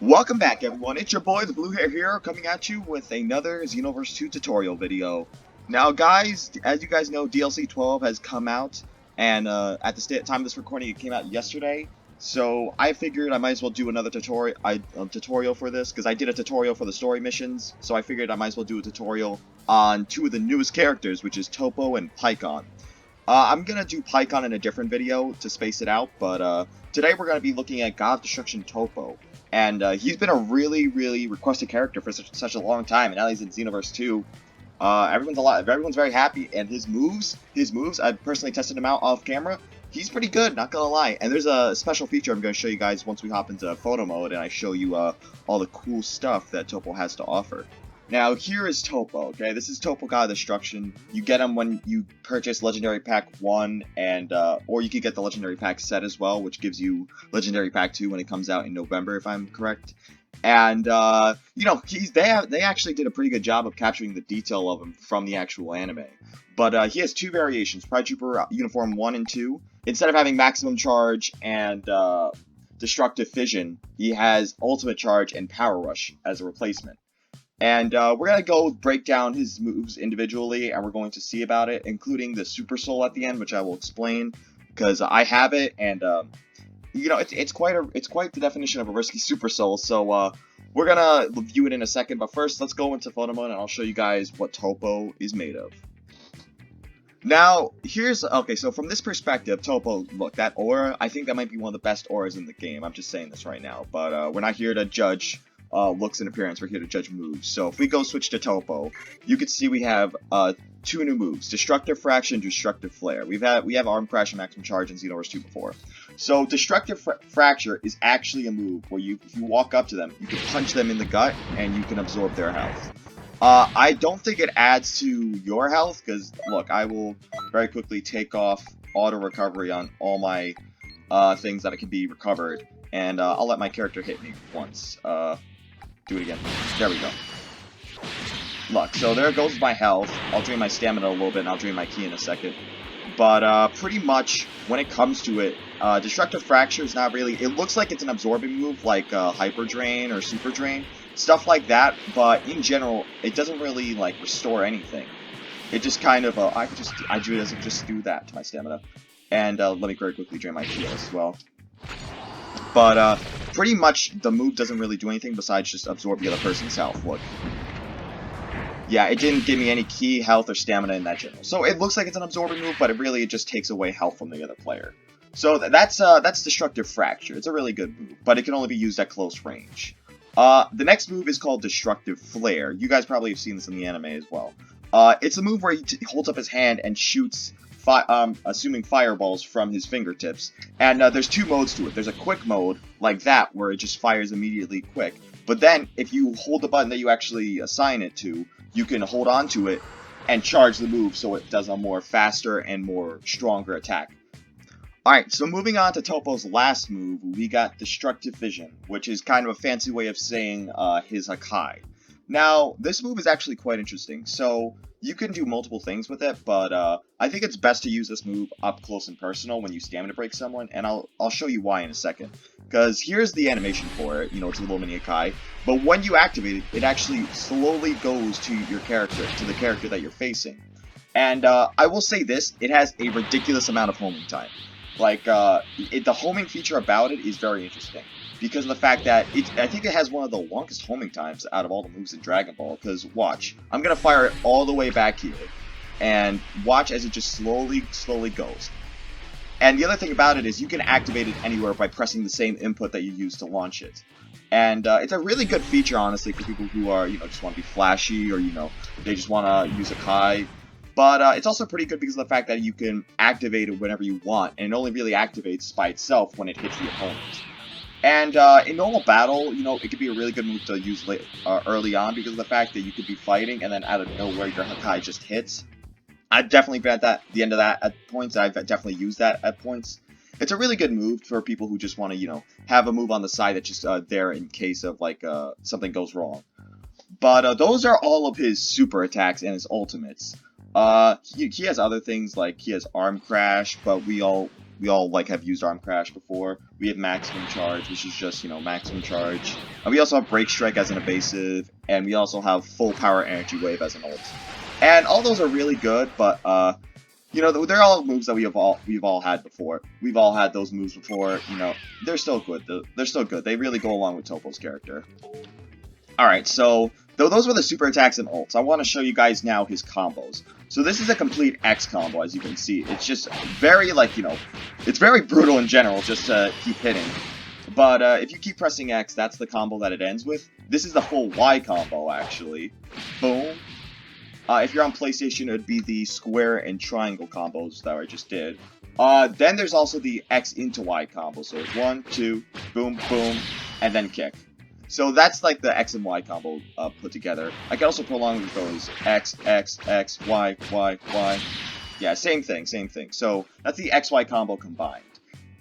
Welcome back, everyone. It's your boy, the BlueHairHero, coming at you with another Xenoverse 2 tutorial video. Now, guys, as you guys know, DLC 12 has come out, and at the time of this recording, it came out yesterday. So I figured I might as well do another tutorial for this, because I did a tutorial for the story missions. So I figured I might as well do a tutorial on two of the newest characters, which is Toppo and Pycon. I'm going to do Pycon in a different video to space it out, but today we're going to be looking at God of Destruction Toppo. And he's been a really requested character for such a long time, and now he's in Xenoverse 2. Everyone's very happy, and his moves, I personally tested him out off camera. He's pretty good, not gonna lie. And there's a special feature I'm gonna show you guys once we hop into photo mode, and I show you all the cool stuff that Toppo has to offer. Now, here is Toppo, okay? This is Toppo God of Destruction. You get him when you purchase Legendary Pack 1, and or you could get the Legendary Pack set as well, which gives you Legendary Pack 2 when it comes out in November, if I'm correct. And, you know, they actually did a pretty good job of capturing the detail of him from the actual anime. But he has two variations, Pride Trooper Uniform 1 and 2. Instead of having Maximum Charge and Destructive Fission, he has Ultimate Charge and Power Rush as a replacement. And we're going to go break down his moves individually, and we're going to see about it, including the Super Soul at the end, which I will explain, because I have it, and, you know, it's quite the definition of a risky Super Soul, so, we're going to view it in a second, but first, let's go into photo mode, and I'll show you guys what Toppo is made of. Now, okay, so from this perspective, Toppo, look, that aura, I think that might be one of the best auras in the game, I'm just saying this right now, but, we're not here to judge looks and appearance. We're here to judge moves. So if we go switch to Toppo, you can see we have two new moves: Destructive Fraction and Destructive Flare. We have Arm Crash and Maximum Charge in Xenoverse 2 before. So Destructive Fracture is actually a move where if you walk up to them, you can punch them in the gut and you can absorb their health. I don't think it adds to your health, because look, I will very quickly take off auto recovery on all my things that can be recovered, and I'll let my character hit me once. Do it again. There we go. Look, so there goes my health. I'll drain my stamina a little bit, and I'll drain my ki in a second. But pretty much, when it comes to it, Destructive Fracture is not really... It looks like it's an absorbing move, like Hyper Drain or Super Drain. Stuff like that, but in general, it doesn't really, like, restore anything. It just kind of... I just do that to my stamina. And let me very quickly drain my ki as well. But, pretty much, the move doesn't really do anything besides just absorb the other person's health. Look. Yeah, it didn't give me any ki, health, or stamina in that general. So it looks like it's an absorbing move, but it just takes away health from the other player. So that's Destructive Fracture. It's a really good move, but it can only be used at close range. The next move is called Destructive Flare. You guys probably have seen this in the anime as well. It's a move where he holds up his hand and shoots assuming fireballs from his fingertips. And there's two modes to it. There's a quick mode, like that, where it just fires immediately quick. But then, if you hold the button that you actually assign it to, you can hold on to it and charge the move so it does a more faster and more stronger attack. Alright, so moving on to Toppo's last move, we got Destructive Vision, which is kind of a fancy way of saying his Hakai. Now, this move is actually quite interesting. So, you can do multiple things with it, but I think it's best to use this move up close and personal when you stamina break someone, and I'll show you why in a second. Because here's the animation for it, you know, it's a little mini Hakai, but when you activate it, it actually slowly goes to your character, to the character that you're facing. And I will say this, it has a ridiculous amount of homing time. Like, the homing feature about it is very interesting, because of the fact that I think it has one of the longest homing times out of all the moves in Dragon Ball, because watch, I'm going to fire it all the way back here, and watch as it just slowly goes. And the other thing about it is you can activate it anywhere by pressing the same input that you use to launch it. And it's a really good feature, honestly, for people who are, you know, just want to be flashy, or, you know, they just want to use a Kai. But it's also pretty good because of the fact that you can activate it whenever you want, and it only really activates by itself when it hits the opponent. And in normal battle, you know, it could be a really good move to use early on because of the fact that you could be fighting and then out of nowhere your Hakai just hits. I've definitely been at the end of that at points. I've definitely used that at points. It's a really good move for people who just want to, you know, have a move on the side that's just there in case of, like, something goes wrong. But those are all of his super attacks and his ultimates. He has other things, like he has Arm Crash, but we all we all like have used Arm Crash before. We have Maximum Charge, which is just, you know, maximum charge. And we also have Break Strike as an evasive, and we also have Full Power Energy Wave as an ult. And all those are really good, but you know, they're all moves that we've all had before. We've all had those moves before. You know, they're still good. They're still good. They really go along with Toppo's character. All right, so though those were the super attacks and ults, I want to show you guys now his combos. So this is a complete X combo, as you can see. It's just very, like, you know, it's very brutal in general, just to keep hitting. But if you keep pressing X, that's the combo that it ends with. This is the full Y combo, actually. Boom. If you're on PlayStation, it would be the square and triangle combos that I just did. Then there's also the X into Y combo. So it's 1, 2, boom, boom, and then kick. So that's like the X and Y combo put together. I can also prolong those X, X, X, Y, Y, Y. Yeah, same thing, same thing. So that's the XY combo combined.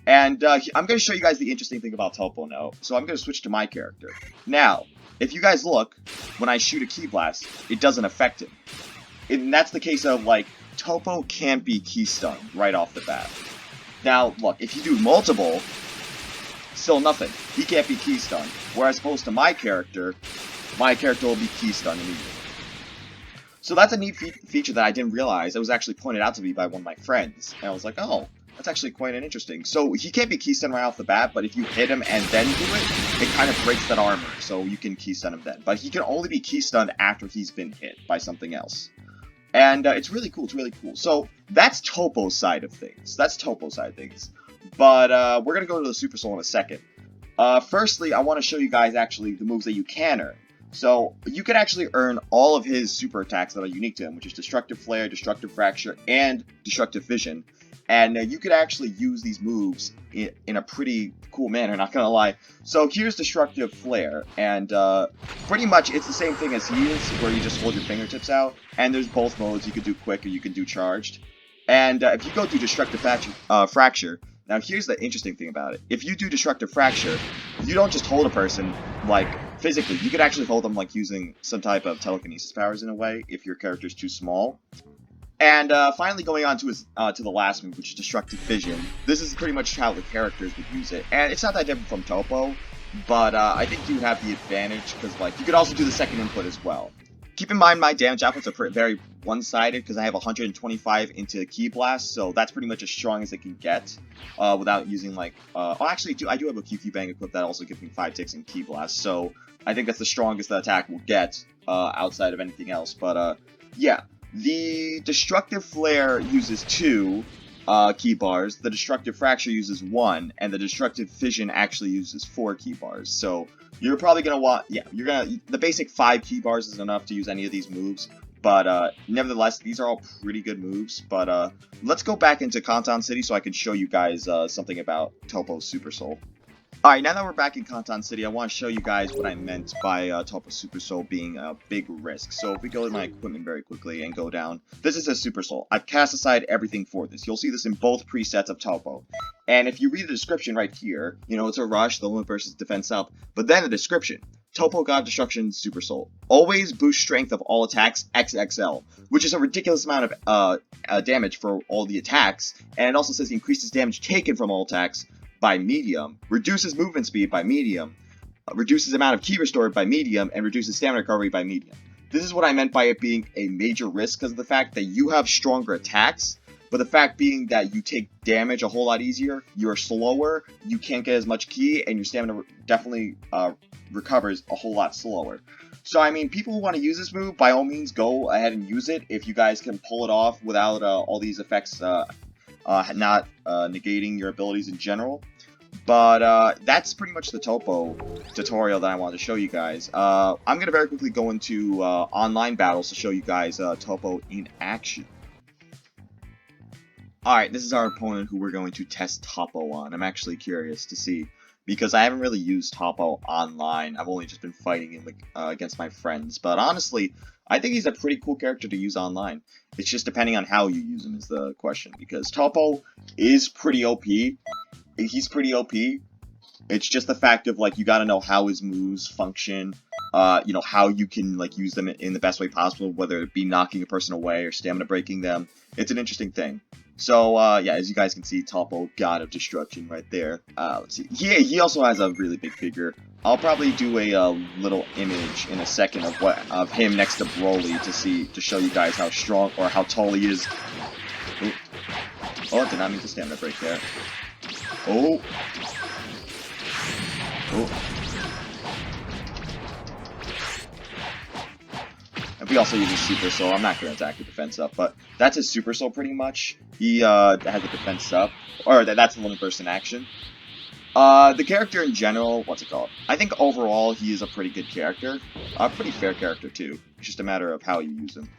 And I'm going to show you guys the interesting thing about Toppo now. So I'm going to switch to my character. Now, if you guys look, when I shoot a Ki Blast, it doesn't affect him. And that's the case of, like, Toppo can't be Ki Stun right off the bat. Now, look, if you do multiple, still nothing. He can't be Ki Stun. Whereas opposed to my character will be Ki Stun immediately. So that's a neat feature that I didn't realize. It was actually pointed out to me by one of my friends. And I was like, oh, that's actually quite interesting. So he can't be Ki Stun right off the bat, but if you hit him and then do it, it kind of breaks that armor. So you can Ki Stun him then. But he can only be Ki Stunned after he's been hit by something else. And it's really cool. It's really cool. So that's Toppo's side of things. But we're going to go to the Super Soul in a second. Firstly, I want to show you guys actually the moves that you can earn. So you can actually earn all of his super attacks that are unique to him, which is Destructive Flare, Destructive Fracture, and Destructive Vision. And you could actually use these moves in a pretty cool manner, not gonna lie. So here's Destructive Flare, and pretty much it's the same thing as he is, where you just hold your fingertips out, and there's both modes. You could do quick or you can do charged. And if you go through Destructive Fracture, now here's the interesting thing about it. If you do Destructive Fracture, you don't just hold a person, like, physically. You could actually hold them, like, using some type of telekinesis powers in a way, if your character's too small. And finally going on to the last move, which is Destructive Vision. This is pretty much how the characters would use it. And it's not that different from Toppo, but I think you have the advantage, because, like, you could also do the second input as well. Keep in mind my damage outputs are very one-sided, because I have 125 into Ki Blast, so that's pretty much as strong as it can get, without using, like, oh, actually, I do have a QQ Bang equipped that also gives me 5 ticks in Ki Blast, so I think that's the strongest the attack will get, outside of anything else, but, yeah. The Destructive Flare uses 2 Ki Bars, the Destructive Fracture uses 1, and the Destructive Vision actually uses 4 Ki Bars, so you're probably going to want, yeah, the basic 5 Ki Bars is enough to use any of these moves, but nevertheless, these are all pretty good moves, but let's go back into Kantan City so I can show you guys something about Toppo's Super Soul. Alright, now that we're back in Kantan City, I want to show you guys what I meant by Toppo's Super Soul being a big risk. So if we go to my equipment very quickly and go down, this is a Super Soul. I've cast aside everything for this. You'll see this in both presets of Toppo. And if you read the description right here, you know, it's a rush, the limit versus defense up, but then the description, Toppo God Destruction Super Soul. Always boost strength of all attacks XXL, which is a ridiculous amount of damage for all the attacks, and it also says increases damage taken from all attacks by medium, reduces movement speed by medium, reduces amount of ki restored by medium, and reduces stamina recovery by medium. This is what I meant by it being a major risk, because of the fact that you have stronger attacks, but the fact being that you take damage a whole lot easier, you're slower, you can't get as much ki, and your stamina definitely recovers a whole lot slower. So, I mean, people who want to use this move, by all means, go ahead and use it if you guys can pull it off without all these effects not negating your abilities in general. But that's pretty much the Toppo tutorial that I wanted to show you guys. I'm going to very quickly go into online battles to show you guys Toppo in action. Alright, this is our opponent who we're going to test Toppo on. I'm actually curious to see, because I haven't really used Toppo online. I've only just been fighting him against my friends. But honestly, I think he's a pretty cool character to use online. It's just depending on how you use him is the question, because Toppo is pretty OP. He's pretty OP. It's just the fact of, like, you gotta know how his moves function. you know, how you can like use them in the best way possible, whether it be knocking a person away or stamina breaking them. It's an interesting thing. So yeah, as you guys can see, Toppo, God of Destruction, right there. Let's see. He also has a really big figure. I'll probably do a little image in a second of him next to Broly to show you guys how strong or how tall he is. Ooh. Oh, I did not mean to stamina break there. Oh. Oh. And we also use his Super Soul. I'm not going to attack the defense up, but that's his Super Soul pretty much. He has a defense up, or that's a one person action. The character in general, what's it called? I think overall he is a pretty good character. A pretty fair character too. It's just a matter of how you use him.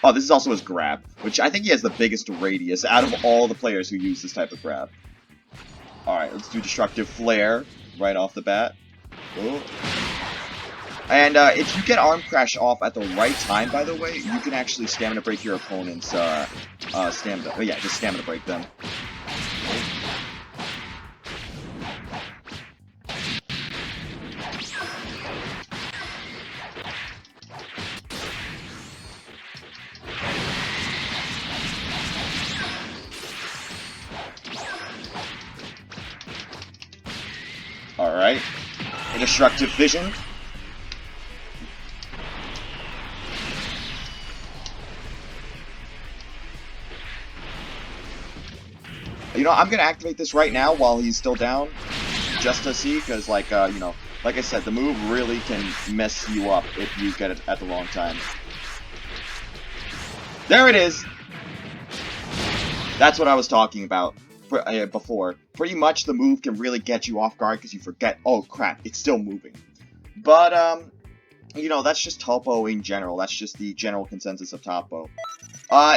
Oh, this is also his grab, which I think he has the biggest radius out of all the players who use this type of grab. Alright, let's do Destructive Flare right off the bat. Oh. And if you get Arm Crash off at the right time, by the way, you can actually stamina break your opponent's stamina. Oh yeah, just stamina break them. Alright. A Destructive Vision. You know, I'm gonna activate this right now while he's still down, just to see, because, like, you know, like I said, the move really can mess you up if you get it at the wrong time. There it is! That's what I was talking about before. Pretty much the move can really get you off guard because you forget, oh crap, it's still moving. But, you know, that's just Toppo in general. That's just the general consensus of Toppo.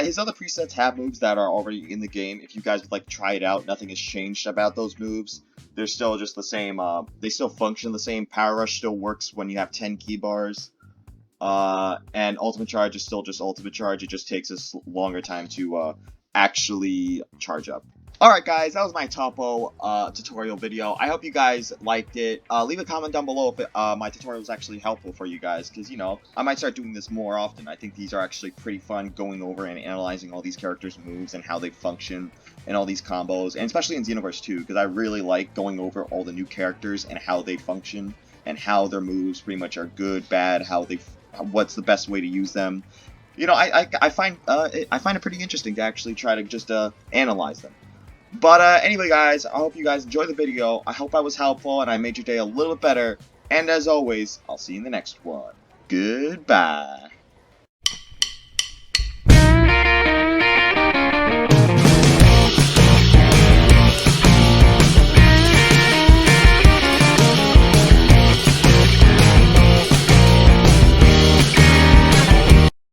His other presets have moves that are already in the game. If you guys would like to try it out, nothing has changed about those moves. They're still just the same, they still function the same. Power Rush still works when you have 10 key bars. And Ultimate Charge is still just Ultimate Charge. It just takes us longer time to, actually charge up. Alright guys, that was my Toppo tutorial video. I hope you guys liked it. Leave a comment down below if my tutorial was actually helpful for you guys, because, you know, I might start doing this more often. I think these are actually pretty fun, going over and analyzing all these characters' moves and how they function and all these combos, and especially in Xenoverse 2, because I really like going over all the new characters and how they function and how their moves pretty much are good, bad, what's the best way to use them. You know, I find it pretty interesting to actually try to just analyze them. But anyway guys, I hope you guys enjoyed the video. I hope I was helpful and I made your day a little bit better. And as always, I'll see you in the next one. Goodbye.